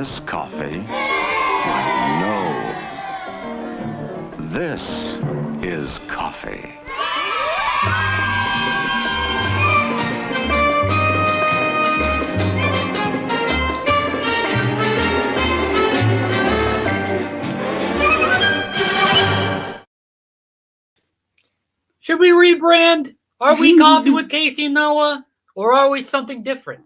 this coffee? No. This is coffee. Should we rebrand? Are we Coffee with Casey and Noah? Or are we something different?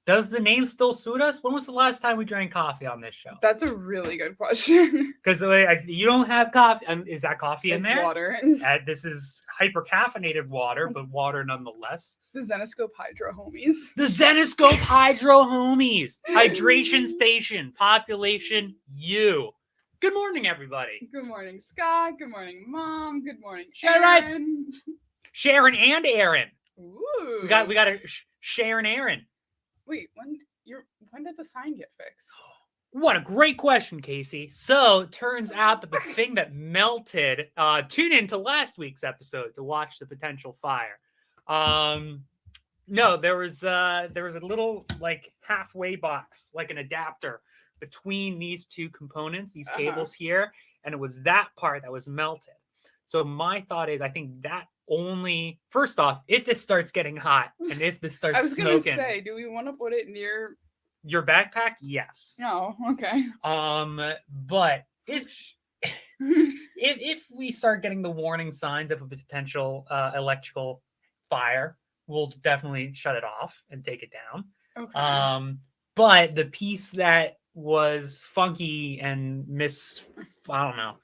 Does the name still suit us? When was the last time we drank coffee on this show? That's a really good question. Because you don't have coffee. Is that coffee in It's there? water. This is hyper-caffeinated water, but water nonetheless. The Zenescope Hydro Homies. The Zenescope Hydro Homies. Hydration station. Population U. Good morning, everybody. Good morning, Scott. Good morning, Mom. Good morning, Sharon. Sharon and Aaron. Ooh. We got a Sharon Aaron. Wait, when did the sign get fixed? What a great question, Casey. So it turns out that the thing that melted, tune into last week's episode to watch the potential fire. No, there was a little like halfway box, like an adapter between these two components, these cables here, and it was that part that was melted. So my thought is, I think that only, first off, if it starts getting hot and if this starts smoking. I was gonna say, do we want to put it near your backpack? Yes. Oh, okay. But if we start getting the warning signs of a potential electrical fire, we'll definitely shut it off and take it down. Okay. But the piece that was funky and I don't know,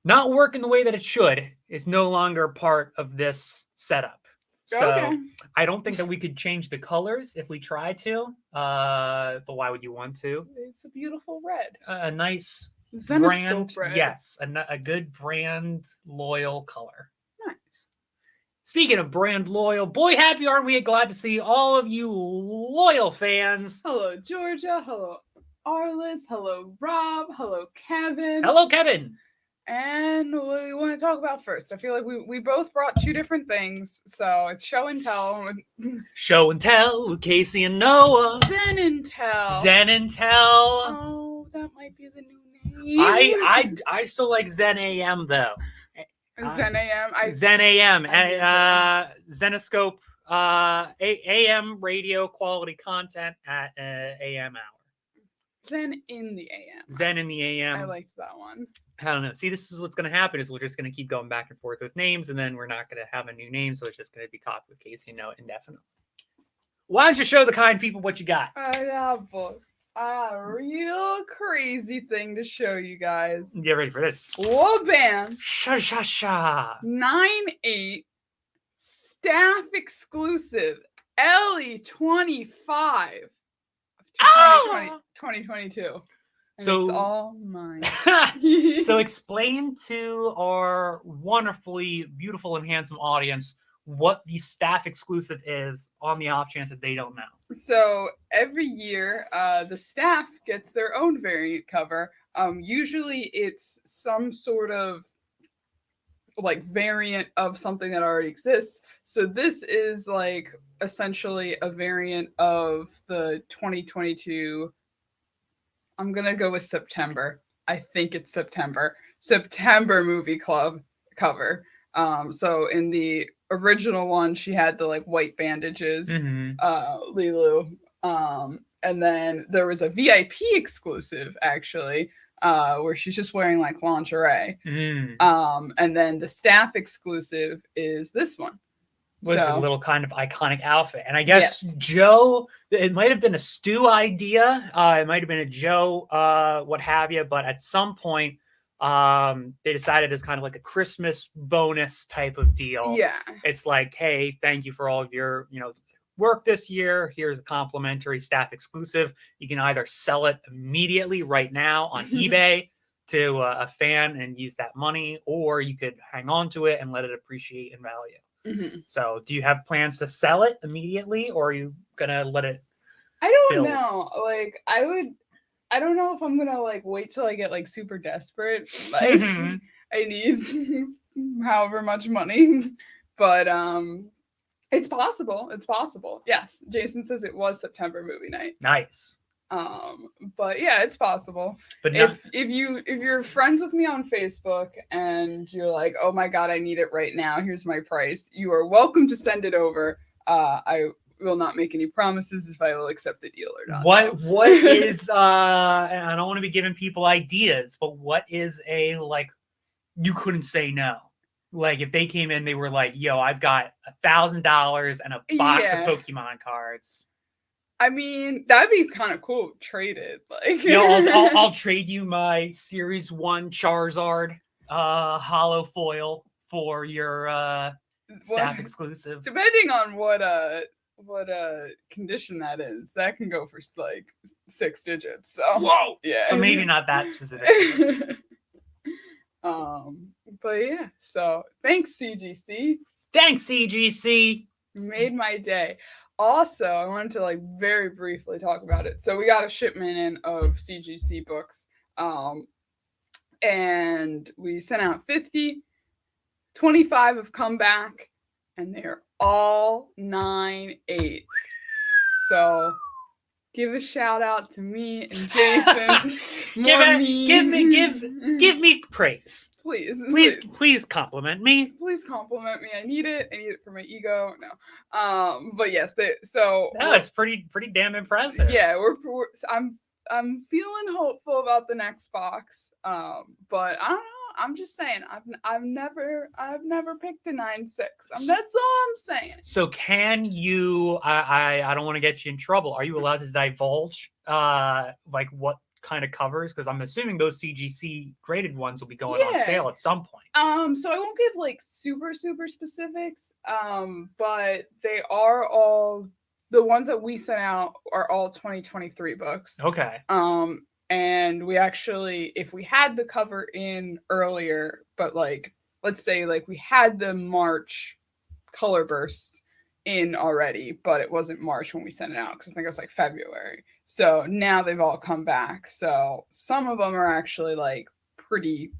not working the way that it should is no longer part of this setup. So I don't think that we could change the colors if we tried to. But why would you want to? It's a beautiful red. A nice Zenescope brand. Red. Yes, a good brand loyal color. Nice. Speaking of brand loyal, boy, happy aren't we glad to see all of you loyal fans. Hello, Georgia. Hello, Arliss. Hello, Rob. Hello, Kevin. Hello, Kevin. And what do we want to talk about first? I feel like we both brought two different things, so it's show and tell. Show and tell with Casey and Noah. Zen and tell. Zen and tell. Oh, that might be the new name. I still like Zen AM though. Zen AM. Zen AM. Zenescope AM radio quality content at AM hour. Zen in the AM. Zen in the AM. I liked that one. I don't know. See, this is what's going to happen is we're just going to keep going back and forth with names, and then we're not going to have a new name, so it's just going to be Coffee with Casey and Noah indefinitely. Why don't you show the kind people what you got? I got a real crazy thing to show you guys. Get ready for this. Wabam! Sha. 9.8 staff exclusive LE25 2022. And so it's all mine. So explain to our wonderfully beautiful and handsome audience what the staff exclusive is on the off chance that they don't know. So every year, the staff gets their own variant cover. Usually it's some sort of like variant of something that already exists. So this is like essentially a variant of the 2022. I'm going to go with September. I think it's September movie club cover. So in the original one, she had the like white bandages, Lilu. And then there was a VIP exclusive actually, where she's just wearing like lingerie. And then the staff exclusive is this one. Was a little kind of iconic outfit. And I guess Joe, it might have been a Stu idea. It might have been a Joe, what have you. But at some point, they decided as kind of like a Christmas bonus type of deal. Yeah. It's like, hey, thank you for all of your, work this year. Here's a complimentary staff exclusive. You can either sell it immediately right now on eBay to a fan and use that money, or you could hang on to it and let it appreciate in value. So do you have plans to sell it immediately, or are you gonna let it don't know. Like I don't know if I'm gonna like wait till I get like super desperate. Like I need however much money. But it's possible. Yes. Jason says it was September movie night. Nice. But yeah, it's possible. But not, If you're friends with me on Facebook and you're like, oh my god, I need it right now, here's my price, you are welcome to send it over. I will not make any promises if I will accept the deal or not. what is and I don't want to be giving people ideas, but what is a like you couldn't say no? Like if they came in, they were like, yo, I've got $1,000 and a box of Pokemon cards. I mean, that'd be kind of cool. Traded, like I'll trade you my Series 1 Charizard hollow foil for your staff exclusive. Depending on what condition that is, that can go for like 6 digits. So whoa, yeah. So maybe not that specific. But yeah. So thanks, CGC. Thanks, CGC. You made my day. Also, I wanted to like very briefly talk about it. So we got a shipment in of CGC books, and we sent out 50. 25 have come back, and they're all 9/8. So give a shout out to me and Jason. Give me praise. Please compliment me. Please compliment me. I need it. I need it for my ego. No. But yes, it's pretty damn impressive. Yeah, I'm feeling hopeful about the next box. But I don't know. I'm just saying, I've never picked a 9/6. That's all I'm saying. So can you? I don't want to get you in trouble. Are you allowed to divulge like what kind of covers? Because I'm assuming those CGC graded ones will be going on sale at some point. So I won't give like super specifics. But they are all the ones that we sent out are all 2023 books. Okay. And we actually, if we had the cover in earlier, but like, let's say like we had the March color burst in already, but it wasn't March when we sent it out because I think it was like February. So now they've all come back. So some of them are actually like pretty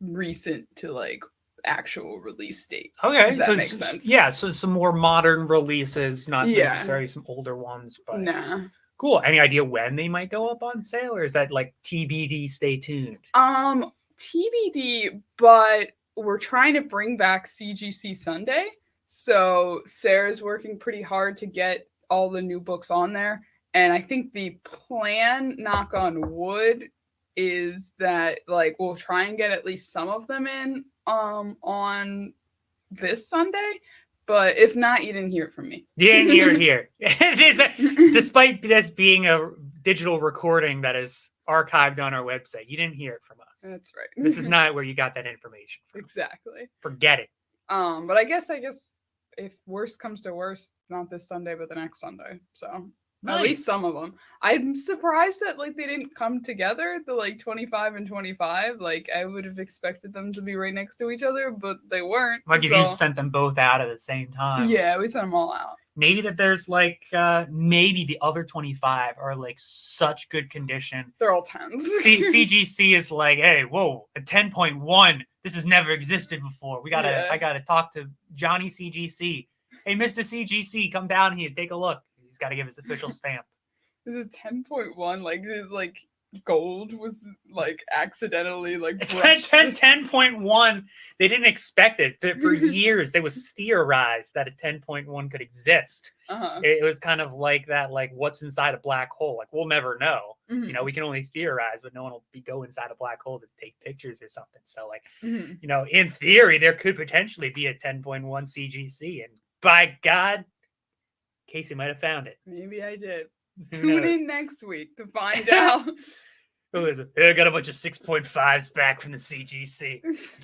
recent to like actual release date. Okay. If that makes sense. Yeah. So some more modern releases, not necessarily some older ones, but nah. Cool. Any idea when they might go up on sale, or is that like TBD? Stay tuned. TBD, but we're trying to bring back CGC Sunday. So Sarah's working pretty hard to get all the new books on there. And I think the plan, knock on wood, is that like we'll try and get at least some of them in on this Sunday. But if not, you didn't hear it from me. You didn't hear it here. Despite this being a digital recording that is archived on our website, you didn't hear it from us. That's right. This is not where you got that information from. Exactly. Forget it. But I guess if worst comes to worst, not this Sunday, but the next Sunday. So nice. At least some of them. I'm surprised that like they didn't come together, the like 25 and 25. Like I would have expected them to be right next to each other, but they weren't. Like if you sent them both out at the same time. Yeah, we sent them all out. Maybe that there's like maybe the other 25 are like such good condition. They're all 10s. CGC is like, hey, whoa, a 10.1. This has never existed before. I gotta talk to Johnny CGC. Hey, Mr. CGC, come down here, take a look. He's got to give his official stamp. Is it 10.1? Like gold was like accidentally like 10.1. They didn't expect it. For years, it was theorized that a 10.1 could exist. It was kind of like that, like what's inside a black hole. Like we'll never know. Mm-hmm. You know, we can only theorize, but no one will go inside a black hole to take pictures or something. So like, you know, in theory, there could potentially be a 10.1 CGC, and by God, Casey might have found it. Maybe I did. Who Tune knows? in next week to find out. Who is it? I got a bunch of 6.5s back from the CGC.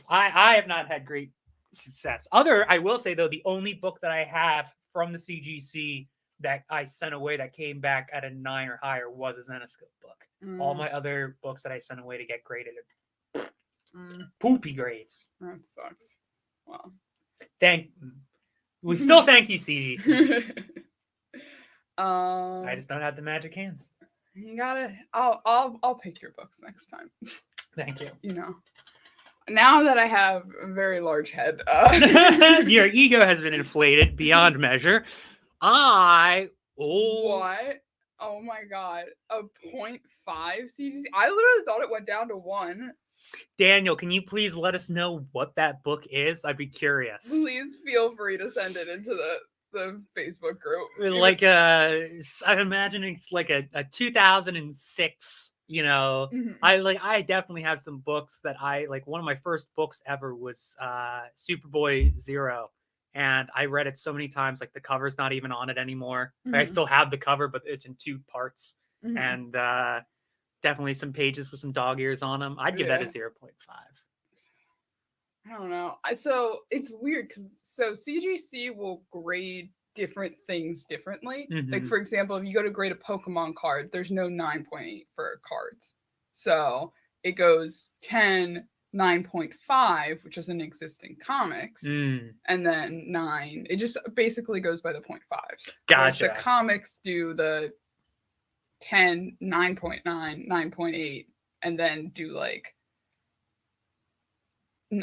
I have not had great success. I will say though, the only book that I have from the CGC that I sent away that came back at a 9 or higher was a Zenescope book. All my other books that I sent away to get graded are poopy grades. That sucks. Well, we still thank you, CGC. I I just don't have the magic hands. You gotta. I'll pick your books next time. Thank you. You know, now that I have a very large head, your ego has been inflated beyond measure. What? Oh my god, a 0.5 CGC. I literally thought it went down to 1. Daniel, can you please let us know what that book is? I'd be curious. Please feel free to send it into the Facebook group. Like I'm imagining it's like a 2006. Mhm. I definitely have some books that I like. One of my first books ever was Superboy Zero, and I read it so many times. Like the cover's not even on it anymore. I Mhm. still have the cover, but it's in 2 parts, Mhm. and definitely some pages with some dog ears on them. I'd give that a Yeah. 0.5. I don't know. So it's weird because CGC will grade different things differently. Like Mhm. for example, if you go to grade a Pokemon card, there's no 9.8 for cards. So it goes 10, 9.5, which doesn't exist in comics, Mm, and then 9. It just basically goes by the 0.5s. Whereas gotcha. the comics do the 10, 9.9, 9.8, and then do like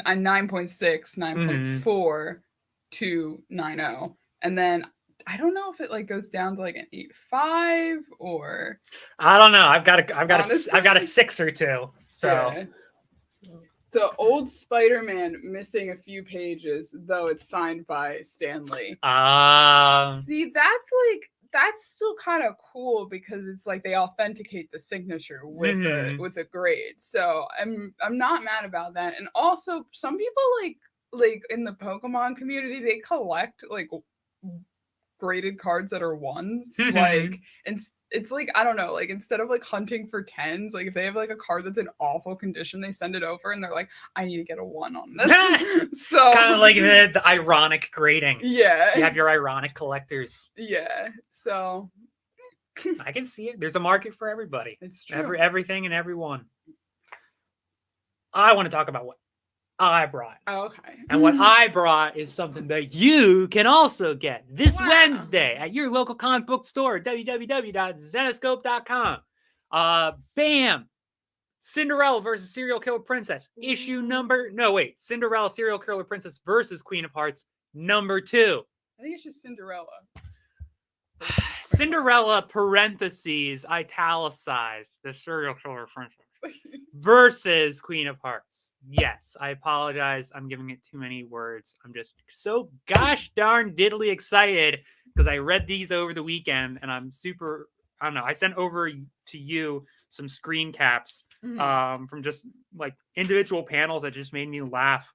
a 9.6, 9.4 to 9.0. And then I don't know if it like goes down to like an 8.5 or I don't know. I've got a Honestly? 6 or 2. So yeah. So old Spider-Man missing a few pages, though it's signed by Stan Lee. See, that's still kind of cool because it's like they authenticate the signature with Mhm. a grade. So I'm not mad about that. And also some people like in the Pokemon community, they collect like graded cards that are 1s. Like, and it's like, I don't know, like instead of like hunting for 10s, like if they have like a card that's in awful condition, they send it over and they're like, I need to get a 1 on this. So kind of like the ironic grading. yeah. You have your ironic collectors. Yeah. So I can see it. There's a market for everybody. it's true. Everything and everyone. I want to talk about what I brought. Oh, okay. And what I brought is something that you can also get this Wow. Wednesday at your local comic book store, www.zenescope.com. Bam! Cinderella versus Serial Killer Princess. Cinderella Serial Killer Princess versus Queen of Hearts, number 2. I think it's just Cinderella. Cinderella, parentheses, italicized, the Serial Killer Princess, versus Queen of Hearts. Yes, I apologize. I'm giving it too many words. I'm just so gosh darn diddly excited because I read these over the weekend and I'm super, I don't know, I sent over to you some screen caps from just like individual panels that just made me laugh.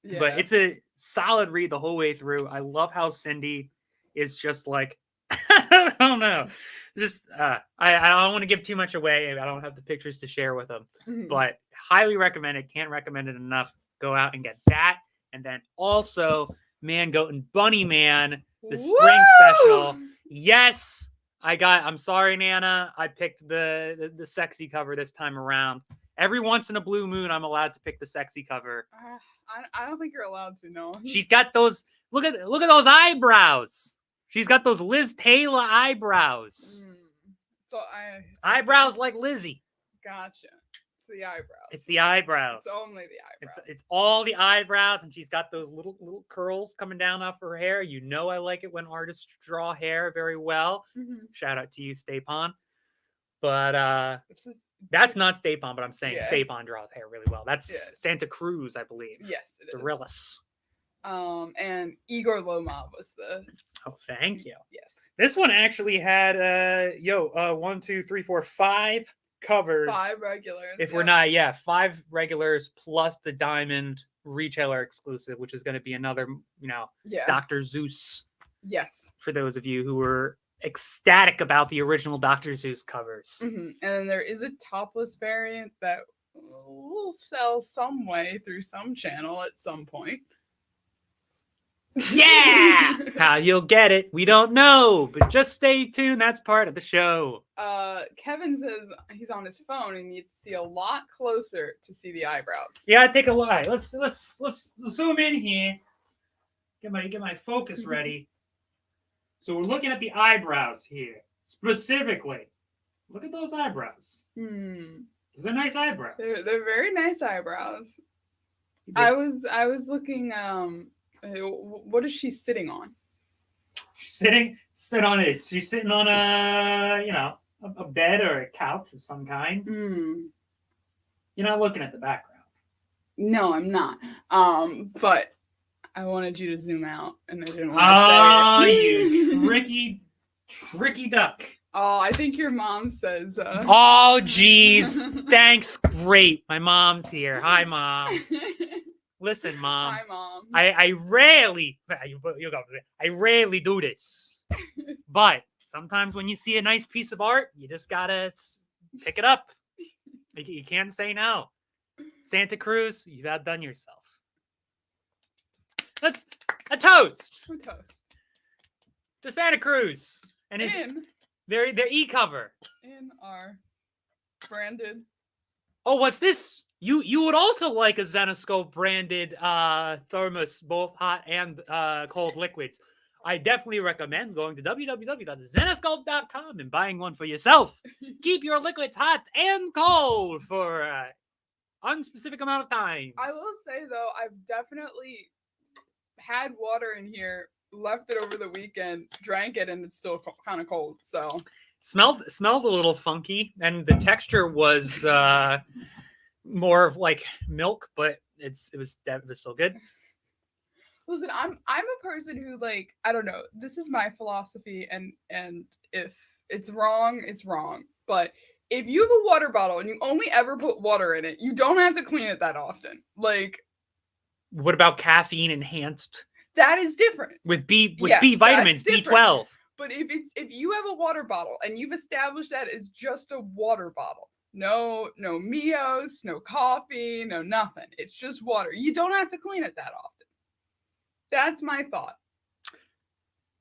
Yeah. But it's a solid read the whole way through. I love how Cindy is just like, I don't know. Just I don't want to give too much away. I don't have the pictures to share with them, but highly recommend it. Can't recommend it enough. Go out and get that, and then also Man Goat and Bunny Man, the spring special. Yes, I'm sorry, Nana. I picked the sexy cover this time around. Every once in a blue moon, I'm allowed to pick the sexy cover. I don't think you're allowed to. No. She's got those. Look at those eyebrows. She's got those Liz Taylor eyebrows. So eyebrows like Lizzie. Gotcha. It's the eyebrows. It's the eyebrows. It's only the eyebrows. It's all the eyebrows, and she's got those little curls coming down off her hair. You know I like it when artists draw hair very well. Shout out to you, Stapon. But that's not Stapon, but I'm saying Stapon draws hair really well. That's Santa Cruz, I believe. Yes, it is. Dorillis. And Igor Lomov was the. Oh, thank you. Yes. This one actually had 1, 2, 3, 4, 5 covers. 5 regulars. If we're not, 5 regulars plus the Diamond retailer exclusive, which is going to be another, Dr. Zeus. Yes. For those of you who were ecstatic about the original Dr. Zeus covers. And then there is a topless variant that will sell some way through some channel at some point. Yeah! How you'll get it, we don't know, but just stay tuned. That's part of the show. Kevin says he's on his phone and needs to see a lot closer to see the eyebrows. Yeah, I think a lot. Let's zoom in here. Get my focus ready. So we're looking at the eyebrows here specifically. Look at those eyebrows. Those are nice eyebrows. They're very nice eyebrows. I was looking. What is she sitting on? She's sit on it. She's sitting on a bed or a couch of some kind. You're not looking at the background. No, I'm not. But I wanted you to zoom out, and I didn't want to say it. You tricky duck. Oh, I think your mom says. Oh, geez. Thanks. Great. My mom's here. Hi, Mom. Listen, Mom. Hi, Mom. I rarely do this. But sometimes when you see a nice piece of art, you just gotta pick it up. You can't say no. Santa Cruz, you've outdone yourself. Let's a toast. A toast to Santa Cruz and his their e-cover in our branded. Oh, what's this? You would also like a Zenescope branded thermos, both hot and cold liquids. I definitely recommend going to www.zenescope.com and buying one for yourself. Keep your liquids hot and cold for an unspecific amount of time. I will say, though, I've definitely had water in here, left it over the weekend, drank it, and it's still kind of cold. So smelled a little funky, and the texture was more of like milk, but it was still good. Listen, I'm a person who, like, I don't know. This is my philosophy, and if it's wrong, it's wrong. But if you have a water bottle and you only ever put water in it, you don't have to clean it that often. Like, what about caffeine enhanced? That is different. With B vitamins, B12. But if you have a water bottle and you've established that as just a water bottle, no Mios, no coffee, no nothing. It's just water. You don't have to clean it that often. That's my thought.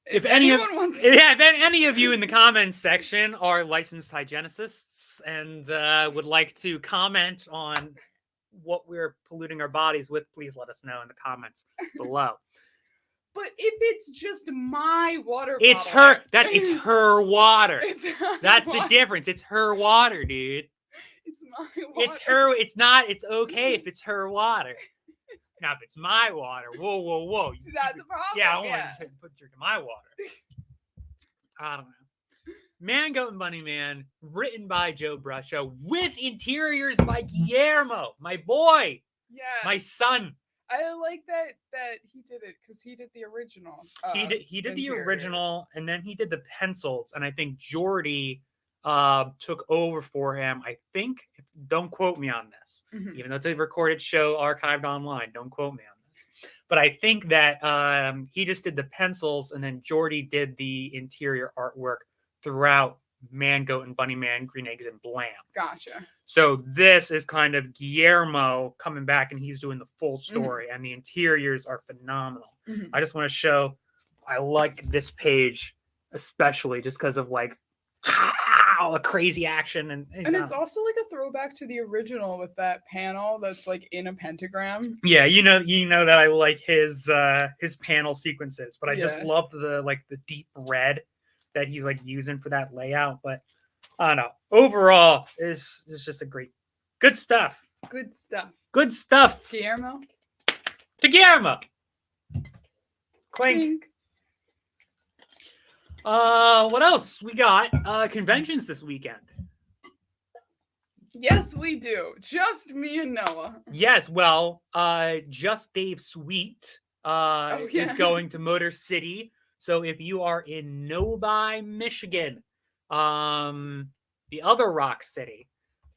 If any of you in the comments section are licensed hygienists and would like to comment on what we're polluting our bodies with, please let us know in the comments below. But if it's just my water bottle, it's her water. That's the difference. It's her water, dude. It's my water. It's okay if it's her water. Now, if it's my water, whoa. See, that's a problem. Yeah, I want to put drinking my water. I don't know. Man, Goat and Bunny Man, written by Joe Bruscio, with interiors by Guillermo, my boy. Yeah. My son. I like that he did it because he did the original. He did the original, and then he did the pencils, and I think Jordy took over for him. I think, don't quote me on this, even though it's a recorded show archived online. Don't quote me on this, but I think that he just did the pencils, and then Jordy did the interior artwork throughout Man, Goat, and Bunny Man, Green Eggs, and Blam. Gotcha. So this is kind of Guillermo coming back, and he's doing the full story, and the interiors are phenomenal. I just want to show, I like this page especially just because of like all the crazy action, and it's also like a throwback to the original with that panel that's like in a pentagram. Yeah, you know that I like his panel sequences, but I just love the deep red that he's like using for that layout. But I don't know. Overall, it's just a good stuff. Good stuff. Good stuff. Guillermo. To Guillermo. Clink. What else we got? Conventions this weekend. Yes, we do. Just me and Noah. Yes, well, just Dave Sweet is going to Motor City. So if you are in Novi, Michigan, the other Rock City,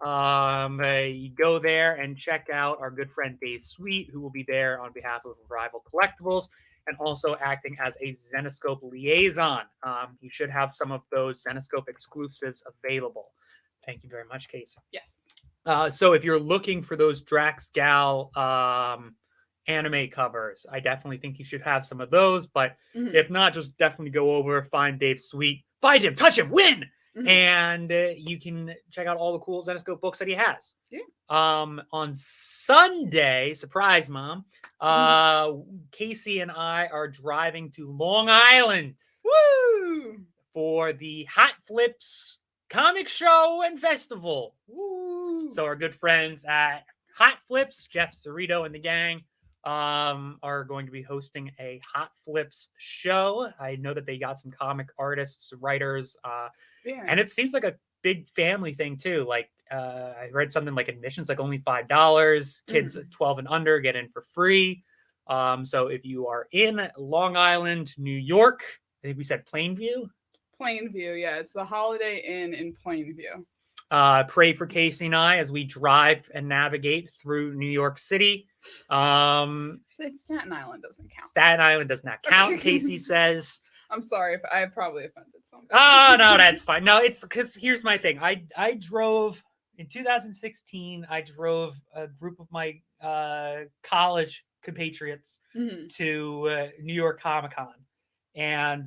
you go there and check out our good friend Dave Sweet, who will be there on behalf of Rival Collectibles and also acting as a Zenescope liaison. He should have some of those Zenescope exclusives available. Thank you very much, Casey. Yes. So if you're looking for those Drax Gal anime covers, I definitely think you should have some of those. But if not, just definitely go over, find Dave Sweet, find him, touch him, win! And you can check out all the cool Zenescope books that he has. Yeah. On Sunday, surprise, Mom, Casey and I are driving to Long Island. Woo! For the Hot Flips Comic Show and Festival. Woo! So our good friends at Hot Flips, Jeff Cerrito and the gang, are going to be hosting a Hot Flips show. I know that they got some comic artists, writers, Yeah. and it seems like a big family thing too. Like I read something like admissions like only $5. Kids 12 and under get in for free. So if you are in Long Island, New York, I think we said Plainview. Plainview, yeah, it's the Holiday Inn in Plainview. Pray for Casey and I as we drive and navigate through New York City. Staten Island doesn't count. Staten Island does not count, Casey says. I'm sorry if I probably offended somebody. Oh, no, that's fine. No, it's because here's my thing. I drove in 2016. I drove a group of my college compatriots to New York Comic Con, and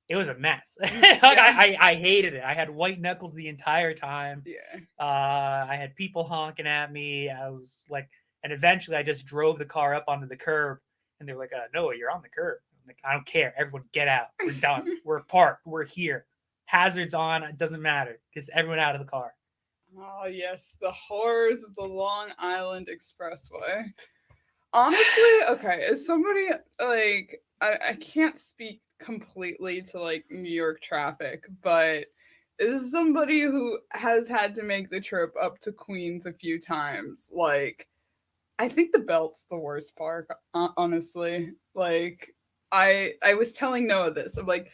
it was a mess. I hated it. I had white knuckles the entire time. Yeah. I had people honking at me. I was like, and eventually I just drove the car up onto the curb, and they're like, "Noah, you're on the curb." I'm like, I don't care. Everyone get out. We're done. We're parked. We're here. Hazards on. It doesn't matter. Just everyone out of the car. Oh, yes. The horrors of the Long Island Expressway. Honestly, okay, as somebody, like, I can't speak completely to, like, New York traffic, but as somebody who has had to make the trip up to Queens a few times, like, I think the Belt's the worst part, honestly. Like, I was telling Noah this. I'm like,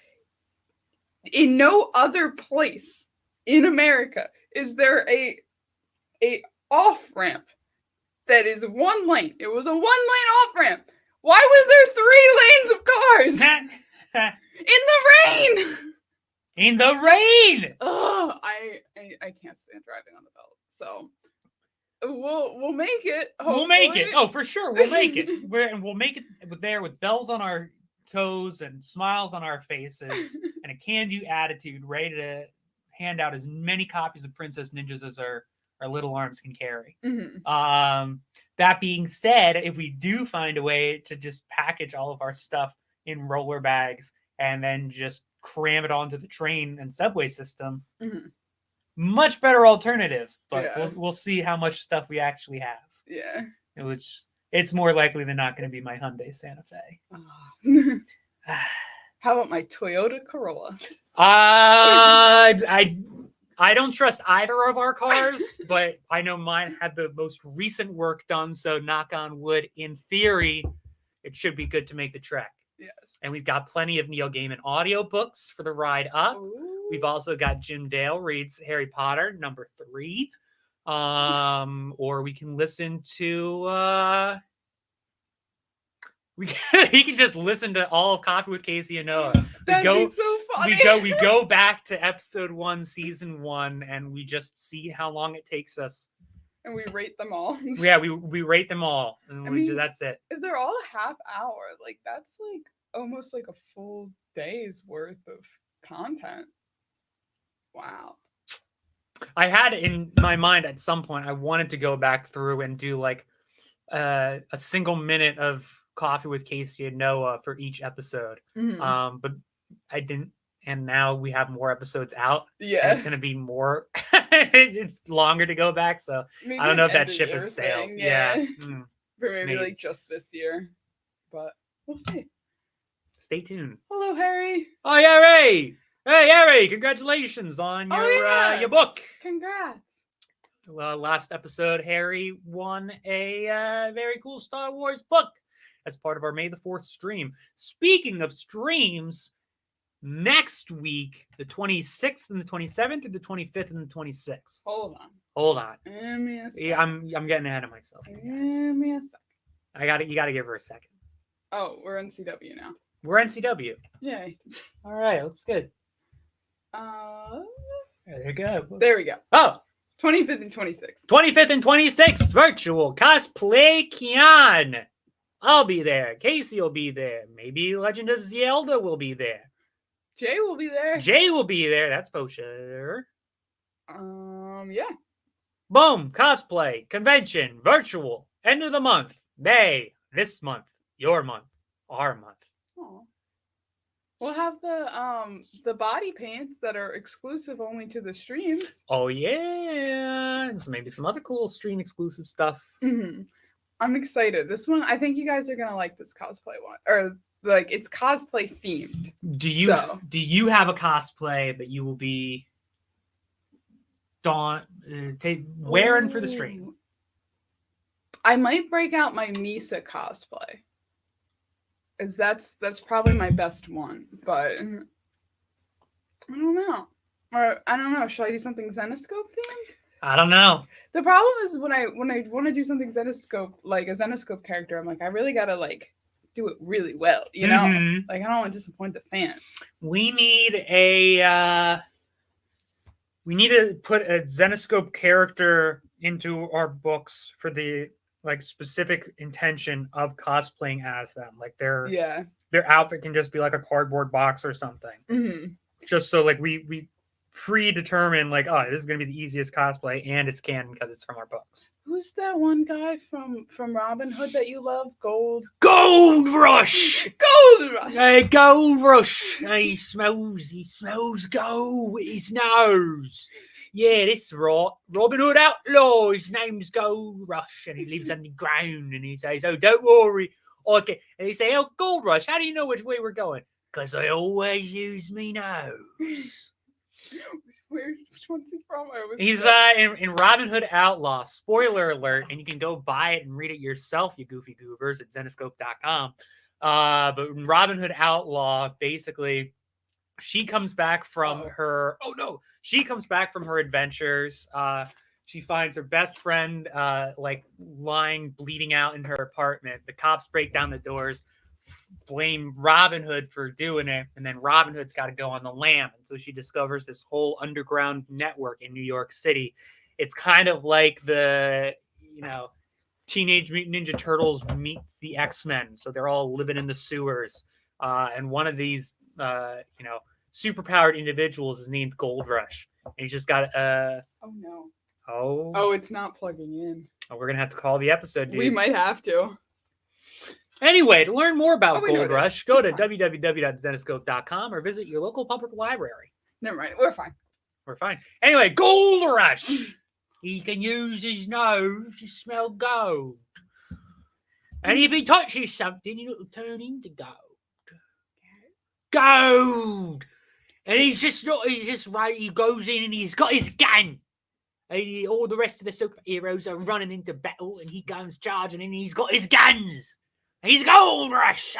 in no other place in America is there a off-ramp that is one lane. It was a one-lane off-ramp. Why was there 3 lanes of cars? In the rain! In the rain! Oh, I can't stand driving on the Belt. So we'll make it. Hopefully. We'll make it. Oh, for sure. We'll make it. We'll make it there with bells on our toes and smiles on our faces and a can-do attitude, ready to hand out as many copies of Princess Ninjas as our little arms can carry. That being said, if we do find a way to just package all of our stuff in roller bags and then just cram it onto the train and subway system, much better alternative. But we'll see how much stuff we actually have. Yeah. It's more likely than not going to be my Hyundai Santa Fe. How about my Toyota Corolla? I don't trust either of our cars, but I know mine had the most recent work done, so knock on wood, in theory, it should be good to make the trek. Yes. And we've got plenty of Neil Gaiman audiobooks for the ride up. Ooh. We've also got Jim Dale reads Harry Potter #3. Or we can listen to he can just listen to all of Coffee with Casey and Noah. That'd be so funny. We go back to episode 1, season 1, and we just see how long it takes us. And we rate them all. Yeah, we rate them all, and that's it. If they're all a half hour, like that's like almost like a full day's worth of content. Wow. I had in my mind at some point I wanted to go back through and do like a single minute of Coffee with Casey and Noah for each episode. But I didn't, and now we have more episodes out. Yeah, it's gonna be more. It's longer to go back, so maybe I don't know if that ship has sailed. Yeah. For maybe like just this year, but we'll see. Stay tuned. Hello, Harry. Oh yeah, Ray. Hey, Harry! Congratulations on your book. Congrats. Last episode, Harry won a very cool Star Wars book as part of our May the 4th stream. Speaking of streams, next week, the 26th and the 27th, or the 25th and the 26th. Hold on. Give me a second. Yeah, I'm getting ahead of myself. Give me a second. You gotta give her a second. Oh, we're in CW now. We're NCW. Yay. All right, looks good. There you go. There we go. Oh. 25th and 26th. 25th and 26th, virtual cosplay Kian. I'll be there. Casey will be there. Maybe Legend of Zelda will be there. Jay will be there. Jay will be there. That's for sure. Yeah. Boom. Cosplay convention virtual end of the month. May this month. Your month. Our month. Aww. We'll have the body paints that are exclusive only to the streams. Oh yeah, and so maybe some other cool stream exclusive stuff. I'm excited. This one, I think you guys are gonna like this cosplay one, or like it's cosplay themed. Do you have a cosplay that you will be wearing for the stream? Ooh. I might break out my Misa cosplay, as that's probably my best one. But I don't know. Or I don't know. Should I do something Zenescope themed? I don't know. The problem is when I want to do something Zenescope, like a Zenescope character, I'm like, I really gotta like do it really well, you know? Mhm. Like I don't want to disappoint the fans. We need to put a Zenescope character into our books for the like specific intention of cosplaying as them. Like their outfit can just be like a cardboard box or something. Mm-hmm. Just so like we predetermine like, oh, this is gonna be the easiest cosplay and it's canon because it's from our books. Who's that one guy from Robin Hood that you love? Gold Rush. Gold Rush. Hey, Gold Rush. He smells gold with his nose. Yeah, this is right. Robin Hood outlaw. His name's Gold Rush, and he lives underground. And he says, "Oh, don't worry, okay." And he say, "Oh, Gold Rush, how do you know which way we're going?" Because I always use me nose. Which one's he from? He's in Robin Hood Outlaw. Spoiler alert, and you can go buy it and read it yourself, you goofy goobers, at Zenescope.com. But in Robin Hood Outlaw, basically, she comes back from her adventures. She finds her best friend like lying bleeding out in her apartment. The cops break down the doors, blame Robin Hood for doing it, and then Robin Hood's got to go on the lam. And so she discovers this whole underground network in New York City. It's kind of like the Teenage Mutant Ninja Turtles meets the X-Men. So they're all living in the sewers. And one of these superpowered individuals is named Gold Rush. And he's just got oh no. Oh, it's not plugging in. Oh, we're gonna have to call the episode, dude. We might have to. Anyway, to learn more about Gold Rush, go to www.zenescope.com or visit your local public library. Never mind. We're fine. We're fine. Anyway, Gold Rush. He can use his nose to smell gold. And if he touches something, it'll turn into gold. Gold! And he's just right. He goes in and he's got his gun. And all the rest of the superheroes are running into battle and he comes charging and he's got his guns. He's Gold Rush.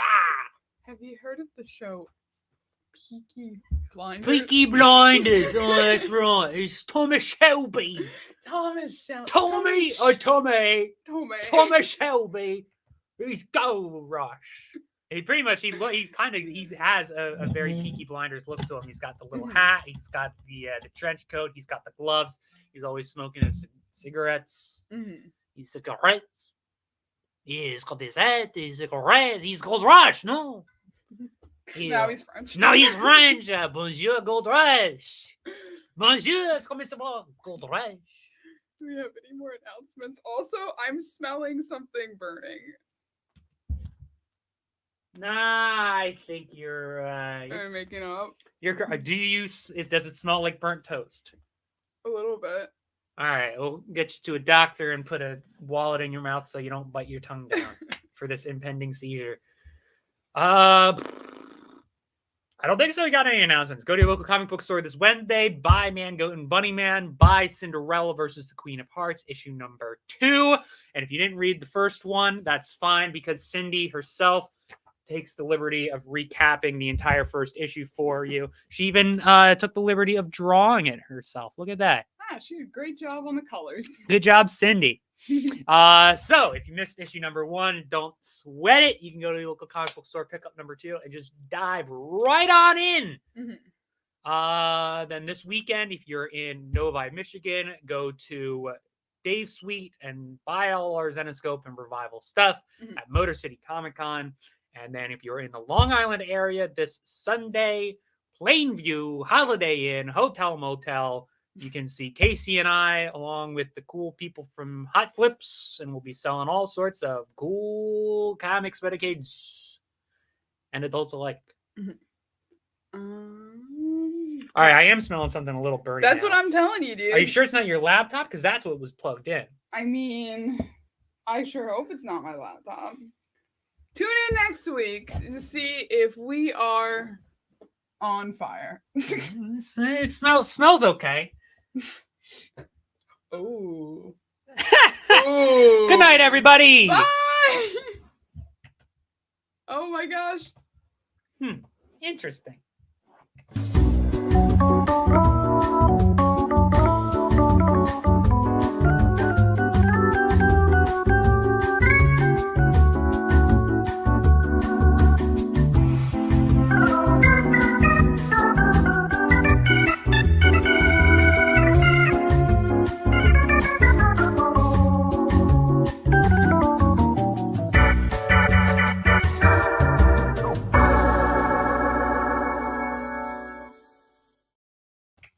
Have you heard of the show Peaky Blinders? Peaky Blinders. Oh, that's right. It's Thomas Shelby. Tommy Shelby. He's Gold Rush. He pretty much he has a very Peaky Blinders look to him. He's got the little hat. He's got the trench coat. He's got the gloves. He's always smoking his cigarettes. Mm-hmm. He's cigarettes. Yeah, he's got his hat. He's cigarettes. He's Gold Rush. No. Now he's French. Now he's French. Bonjour, Gold Rush. Bonjour, comment ça va, Gold Rush. Do we have any more announcements? Also, I'm smelling something burning. Nah, I think you're I'm making up. Does it smell like burnt toast? A little bit. All right, we'll get you to a doctor and put a wallet in your mouth so you don't bite your tongue down for this impending seizure. I don't think so. We got any announcements. Go to your local comic book store this Wednesday. Buy Man, Goat, and Bunny Man. Buy Cinderella versus the Queen of Hearts, issue number 2. And if you didn't read the first one, that's fine because Cindy herself takes the liberty of recapping the entire first issue for you. She even took the liberty of drawing it herself. Look at that. She did a great job on the colors. Good job, Cindy. So if you missed issue number 1, don't sweat it. You can go to the local comic book store, pick up number 2, and just dive right on in. Mm-hmm. Then this weekend, if you're in Novi, Michigan, go to Dave's Suite and buy all our Zenescope and Revival stuff at Motor City Comic Con. And then if you're in the Long Island area this Sunday, Plainview, Holiday Inn, Hotel Motel, you can see Casey and I along with the cool people from Hot Flips, and we'll be selling all sorts of cool comics for the kids and adults alike. All right, I am smelling something a little burny. That's now. what I'm telling you, dude. Are you sure it's not your laptop? Because that's what was plugged in. I mean, I sure hope it's not my laptop. Tune in next week to see if we are on fire. It smells okay. Ooh. Good night, everybody. Bye! Oh my gosh. Interesting.